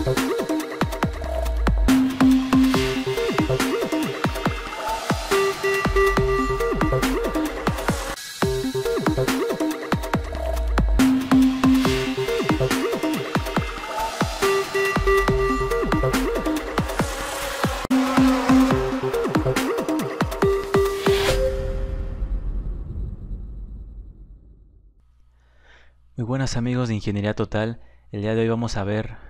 Muy buenas amigos de Ingeniería Total, el día de hoy vamos a ver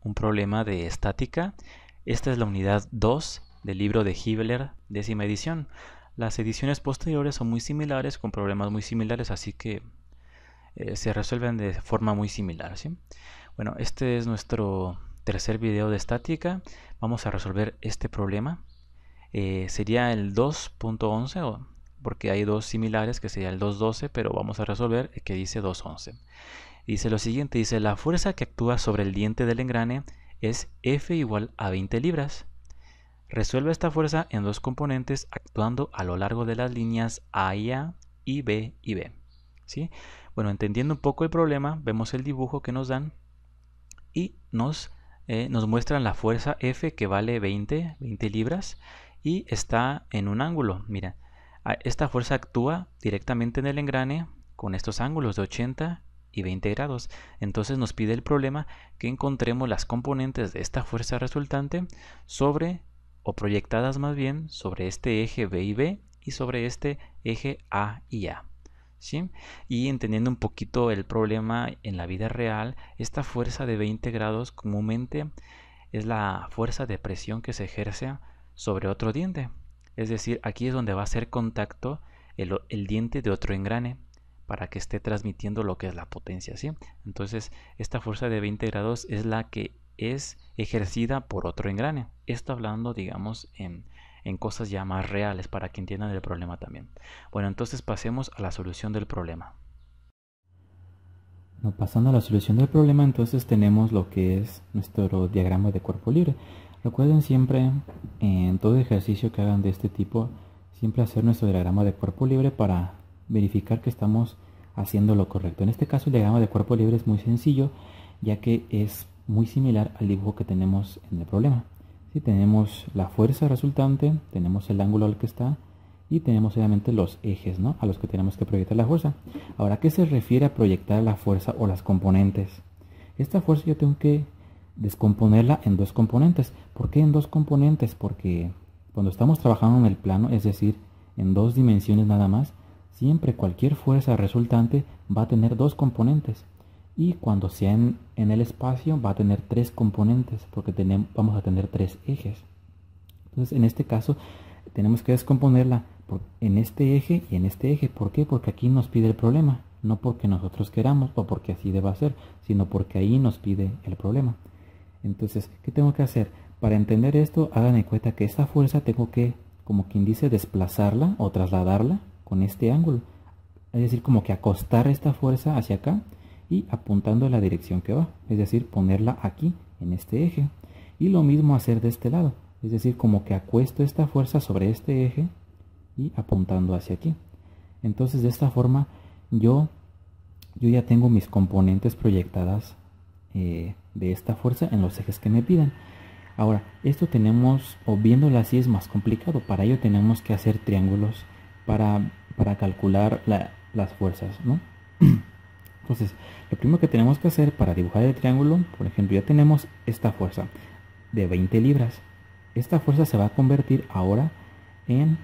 un problema de estática. Esta es la unidad 2 del libro de Hibbeler, décima edición. Las ediciones posteriores son muy similares, con problemas muy similares, así que se resuelven de forma muy similar, ¿sí? Bueno, este es nuestro tercer video de estática. Vamos a resolver este problema. Sería el 2.11 porque hay dos similares que sería el 2.12, pero vamos a resolver el que dice 2.11. Dice lo siguiente, dice la fuerza que actúa sobre el diente del engrane es F igual a 20 libras. Resuelve esta fuerza en dos componentes actuando a lo largo de las líneas A y A y B y B. ¿Sí? Bueno, entendiendo un poco el problema, vemos el dibujo que nos dan y nos muestran la fuerza F que vale 20 libras y está en un ángulo. Mira, esta fuerza actúa directamente en el engrane con estos ángulos de 80 y 20 grados. Entonces nos pide el problema que encontremos las componentes de esta fuerza resultante sobre, o proyectadas más bien, sobre este eje B y B y sobre este eje A y A. ¿Sí? Y entendiendo un poquito el problema en la vida real, esta fuerza de 20 grados comúnmente es la fuerza de presión que se ejerce sobre otro diente. Es decir, aquí es donde va a hacer contacto el diente de otro engrane para que esté transmitiendo lo que es la potencia, ¿sí? Entonces, esta fuerza de 20 grados es la que es ejercida por otro engrane. Esto hablando, digamos, en cosas ya más reales para que entiendan el problema también. Bueno, entonces pasemos a la solución del problema. Bueno, pasando a la solución del problema, entonces tenemos lo que es nuestro diagrama de cuerpo libre. Recuerden siempre, en todo ejercicio que hagan de este tipo, siempre hacer nuestro diagrama de cuerpo libre para verificar que estamos haciendo lo correcto. En este caso el diagrama de cuerpo libre es muy sencillo, ya que es muy similar al dibujo que tenemos en el problema. ¿Sí? Tenemos la fuerza resultante, tenemos el ángulo al que está y tenemos obviamente los ejes, ¿no?, a los que tenemos que proyectar la fuerza. Ahora, ¿a qué se refiere a proyectar la fuerza o las componentes? Esta fuerza yo tengo que descomponerla en dos componentes. ¿Por qué en dos componentes? Porque cuando estamos trabajando en el plano, es decir, en dos dimensiones nada más, siempre cualquier fuerza resultante va a tener dos componentes. Y cuando sea en el espacio va a tener tres componentes, porque vamos a tener tres ejes. Entonces en este caso tenemos que descomponerla en este eje y en este eje. ¿Por qué? Porque aquí nos pide el problema. No porque nosotros queramos o porque así deba ser, sino porque ahí nos pide el problema. Entonces, ¿qué tengo que hacer? Para entender esto, hagan en cuenta que esta fuerza tengo que, como quien dice, desplazarla o trasladarla con este ángulo. Es decir, como que acostar esta fuerza hacia acá y apuntando en la dirección que va. Es decir, ponerla aquí, en este eje. Y lo mismo hacer de este lado. Es decir, como que acuesto esta fuerza sobre este eje y apuntando hacia aquí. Entonces, de esta forma, yo ya tengo mis componentes proyectadas de esta fuerza en los ejes que me piden. Ahora, esto tenemos, o viéndolo así es más complicado. Para ello tenemos que hacer triángulos para calcular las fuerzas, ¿no? Entonces, lo primero que tenemos que hacer para dibujar el triángulo, por ejemplo, ya tenemos esta fuerza de 20 libras. Esta fuerza se va a convertir ahora en,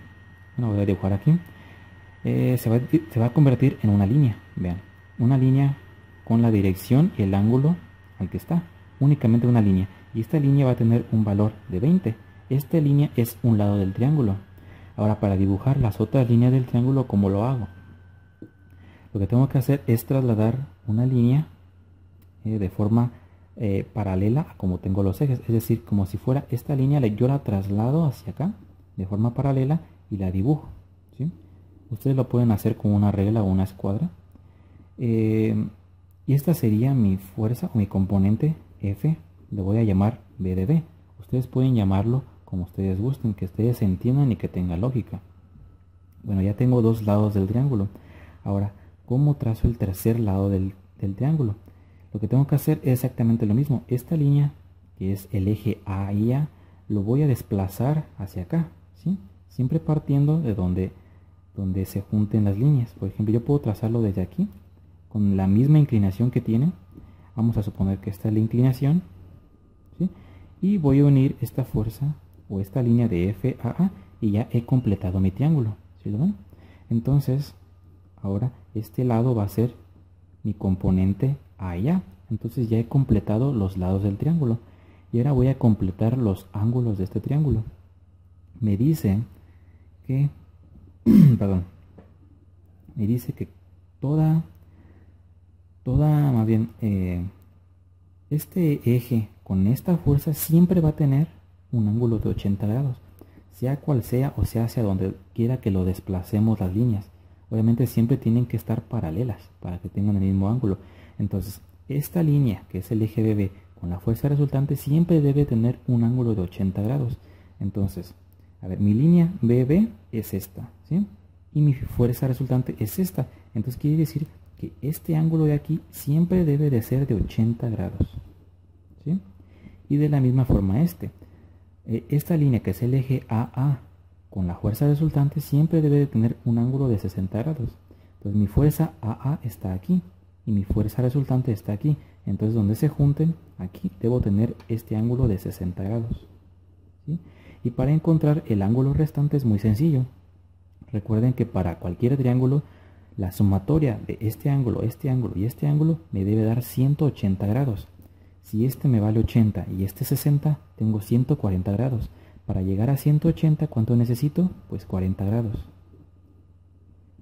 bueno, voy a dibujar aquí, se va a convertir en una línea. Vean, una línea con la dirección y el ángulo al que está, únicamente una línea, y esta línea va a tener un valor de 20. Esta línea es un lado del triángulo. Ahora, para dibujar las otras líneas del triángulo, ¿cómo lo hago? Lo que tengo que hacer es trasladar una línea de forma paralela a como tengo los ejes, es decir, como si fuera esta línea, yo la traslado hacia acá de forma paralela y la dibujo, ¿sí? Ustedes lo pueden hacer con una regla o una escuadra. Y esta sería mi fuerza o mi componente F, le voy a llamar B de B. Ustedes pueden llamarlo como ustedes gusten, que ustedes entiendan y que tenga lógica. Bueno, ya tengo dos lados del triángulo. Ahora, ¿cómo trazo el tercer lado del triángulo? Lo que tengo que hacer es exactamente lo mismo. Esta línea que es el eje A y A, lo voy a desplazar hacia acá, ¿sí? Siempre partiendo de donde se junten las líneas. Por ejemplo, yo puedo trazarlo desde aquí, con la misma inclinación que tiene. Vamos a suponer que esta es la inclinación, ¿sí? Y voy a unir esta fuerza o esta línea de F a A y ya he completado mi triángulo, ¿sí lo ven? Entonces, ahora este lado va a ser mi componente A y A. Entonces ya he completado los lados del triángulo. Y ahora voy a completar los ángulos de este triángulo. Me dice que, perdón, me dice que más bien, este eje con esta fuerza siempre va a tener un ángulo de 80 grados. Sea cual sea o sea hacia donde quiera que lo desplacemos las líneas. Obviamente siempre tienen que estar paralelas para que tengan el mismo ángulo. Entonces, esta línea que es el eje BB con la fuerza resultante siempre debe tener un ángulo de 80 grados. Entonces, a ver, mi línea BB es esta, ¿sí? Y mi fuerza resultante es esta. Entonces quiere decir que este ángulo de aquí siempre debe de ser de 80 grados, ¿sí? Y de la misma forma esta línea que es el eje AA con la fuerza resultante siempre debe de tener un ángulo de 60 grados. Entonces mi fuerza AA está aquí y mi fuerza resultante está aquí. Entonces donde se junten, aquí debo tener este ángulo de 60 grados, ¿sí? Y para encontrar el ángulo restante es muy sencillo. Recuerden que para cualquier triángulo, la sumatoria de este ángulo y este ángulo me debe dar 180 grados. Si este me vale 80 y este 60, tengo 140 grados. Para llegar a 180, ¿cuánto necesito? Pues 40 grados.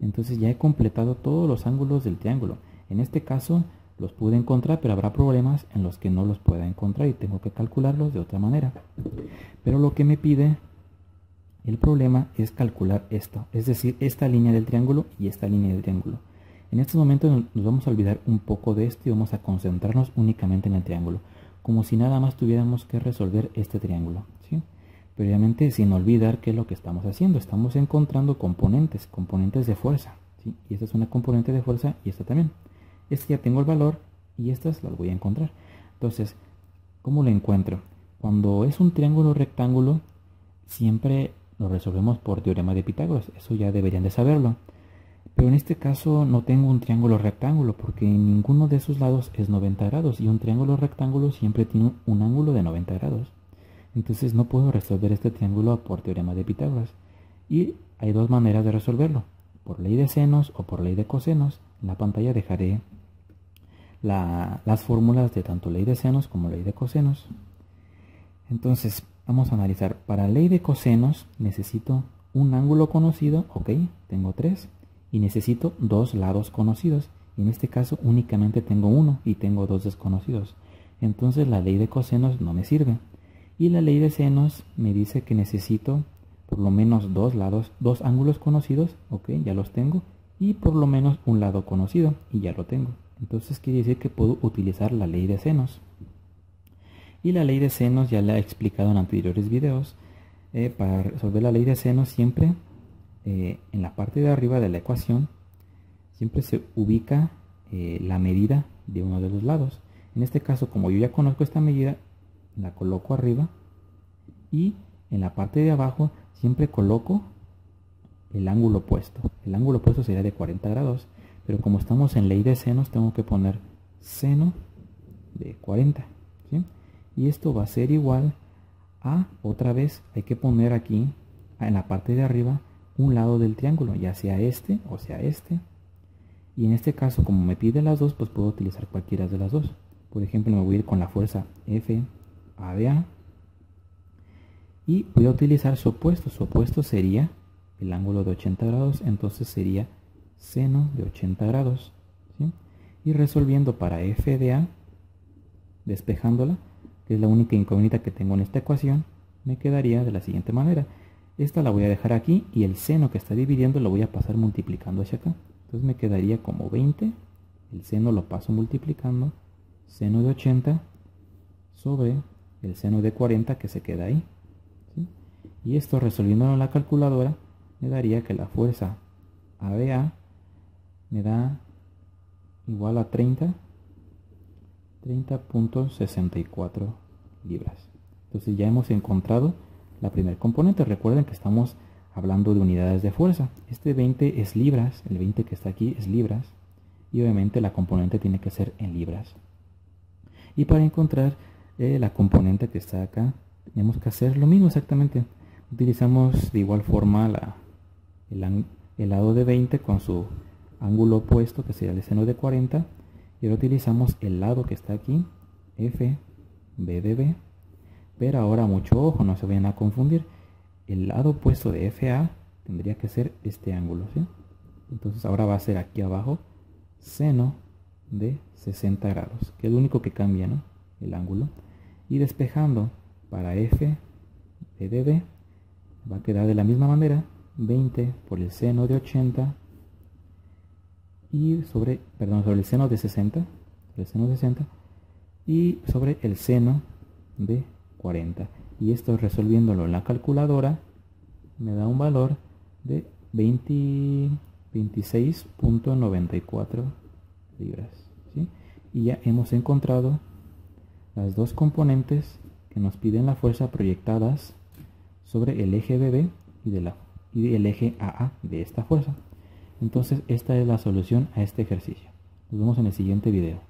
Entonces ya he completado todos los ángulos del triángulo. En este caso los pude encontrar, pero habrá problemas en los que no los pueda encontrar y tengo que calcularlos de otra manera. Pero lo que me pide el problema es calcular esto, es decir, esta línea del triángulo y esta línea del triángulo. En este momento nos vamos a olvidar un poco de esto y vamos a concentrarnos únicamente en el triángulo, como si nada más tuviéramos que resolver este triángulo, ¿sí? Pero obviamente sin olvidar qué es lo que estamos haciendo. Estamos encontrando componentes de fuerza, ¿sí? Y esta es una componente de fuerza y esta también. Este ya tengo el valor y estas las voy a encontrar. Entonces, ¿cómo lo encuentro? Cuando es un triángulo rectángulo, siempre lo resolvemos por teorema de Pitágoras. Eso ya deberían de saberlo. Pero en este caso no tengo un triángulo rectángulo porque ninguno de sus lados es 90 grados. Y un triángulo rectángulo siempre tiene un ángulo de 90 grados. Entonces no puedo resolver este triángulo por teorema de Pitágoras. Y hay dos maneras de resolverlo. Por ley de senos o por ley de cosenos. En la pantalla dejaré las fórmulas de tanto ley de senos como ley de cosenos. Entonces vamos a analizar. Para ley de cosenos necesito un ángulo conocido, ok, tengo 3, y necesito dos lados conocidos. Y en este caso únicamente tengo uno y tengo dos desconocidos. Entonces la ley de cosenos no me sirve. Y la ley de senos me dice que necesito por lo menos dos ángulos conocidos, ok, ya los tengo, y por lo menos un lado conocido, y ya lo tengo. Entonces quiere decir que puedo utilizar la ley de senos. Y la ley de senos ya la he explicado en anteriores videos. Para resolver la ley de senos siempre en la parte de arriba de la ecuación siempre se ubica la medida de uno de los lados. En este caso, como yo ya conozco esta medida, la coloco arriba y en la parte de abajo siempre coloco el ángulo opuesto. El ángulo opuesto sería de 40 grados, pero como estamos en ley de senos tengo que poner seno de 40, ¿sí? Y esto va a ser igual a, otra vez, hay que poner aquí en la parte de arriba un lado del triángulo, ya sea este o sea este. Y en este caso, como me pide las dos, pues puedo utilizar cualquiera de las dos. Por ejemplo, me voy a ir con la fuerza F A de A y voy a utilizar su opuesto. Su opuesto sería el ángulo de 80 grados, entonces sería seno de 80 grados, ¿sí? Y resolviendo para F de A, despejándola, que es la única incógnita que tengo en esta ecuación, me quedaría de la siguiente manera. Esta la voy a dejar aquí y el seno que está dividiendo lo voy a pasar multiplicando hacia acá. Entonces me quedaría como 20, el seno lo paso multiplicando, seno de 80 sobre el seno de 40 que se queda ahí, ¿sí? Y esto resolviéndolo en la calculadora me daría que la fuerza ABA me da igual a 30.64 libras. Entonces ya hemos encontrado la primer componente. Recuerden que estamos hablando de unidades de fuerza. Este 20 es libras, el 20 que está aquí es libras, y obviamente la componente tiene que ser en libras. Y para encontrar la componente que está acá, tenemos que hacer lo mismo exactamente. Utilizamos de igual forma el lado de 20 con su ángulo opuesto, que sería el seno de 40, y ahora utilizamos el lado que está aquí, F, B de B, pero ahora mucho ojo, no se vayan a confundir. El lado opuesto de FA tendría que ser este ángulo, ¿sí? Entonces ahora va a ser aquí abajo seno de 60 grados, que es lo único que cambia, ¿no? El ángulo. Y despejando para F, B de B, va a quedar de la misma manera, 20 por el seno de 80 y sobre el seno de 60, y sobre el seno de 40. Y esto resolviéndolo en la calculadora me da un valor de 26.94 libras, ¿sí? Y ya hemos encontrado las dos componentes que nos piden la fuerza proyectadas sobre el eje BB y el eje AA de esta fuerza. Entonces esta es la solución a este ejercicio. Nos vemos en el siguiente video.